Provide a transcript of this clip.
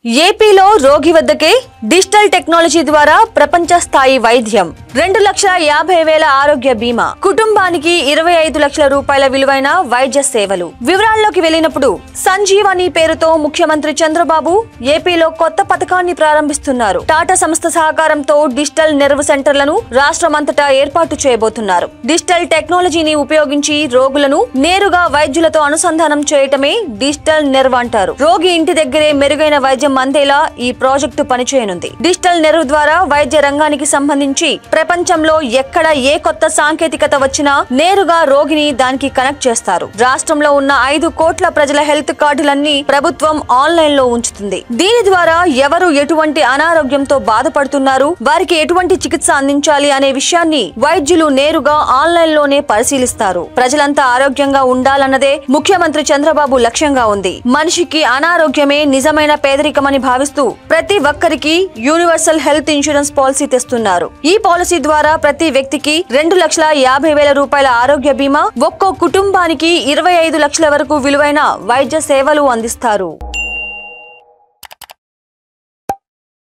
ఏపీలో రోగి వద్దకే డిజిటల్ టెక్నాలజీ ద్వారా ప్రపంచ స్థాయి వైద్యం 2,50,000 ఆరోగ్య బీమా కుటుంబానికి 25 లక్షల రూపాయల విలువైన వైద్య సేవలు వివరాల్లోకి వెళ్ళినప్పుడు సంజీవని పేరుతో ముఖ్యమంత్రి చంద్రబాబు ఏపీలో కొత్త పథకాన్ని ప్రారంభిస్తున్నారు. టాటా సంస్థ సహకారంతో డిజిటల్ నెర్వ్ సెంటర్లను రాష్ట్రమంతటా ఏర్పాటు చేయబోతున్నారు. డిజిటల్ టెక్నాలజీని ఉపయోగించి రోగులను నేరుగా వైద్యులతో అనుసంధానం చేయటమే డిజిటల్ నెర్వ్ అంటారు. రోగి ఇంటి దగ్గరే మెరుగైన వైద్యం అందేలా ఈ ప్రాజెక్టు పనిచేయనుంది. డిజిటల్ నెర్వ్ ద్వారా వైద్య రంగానికి సంబంధించి ప్రపంచంలో ఎక్కడ ఏ కొత్త సాంకేతికత వచ్చినా నేరుగా రోగిని దానికి కనెక్ట్ చేస్తారు. రాష్ట్రంలో ఉన్న 5 కోట్ల ప్రజల హెల్త్ కార్డులన్నీ ప్రభుత్వం ఆన్లైన్ లో ఉంచుతుంది. దీని ద్వారా ఎవరు ఎటువంటి అనారోగ్యంతో బాధపడుతున్నారు, వారికి ఎటువంటి చికిత్స అందించాలి అనే విషయాన్ని వైద్యులు నేరుగా ఆన్లైన్ లోనే పరిశీలిస్తారు. ప్రజలంతా ఆరోగ్యంగా ఉండాలన్నదే ముఖ్యమంత్రి చంద్రబాబు లక్ష్యంగా ఉంది. మనిషికి అనారోగ్యమే నిజమైన పేదరికమని భావిస్తూ ప్రతి ఒక్కరికి యూనివర్సల్ హెల్త్ ఇన్సూరెన్స్ పాలసీ తెస్తున్నారు. ఈ పాలసీ ద్వారా ప్రతి వ్యక్తికి 2,50,000 రూపాయల ఆరోగ్య బీమా, ఒక్కో కుటుంబానికి 25 లక్షల వరకు విలువైన వైద్య సేవలు అందిస్తారు.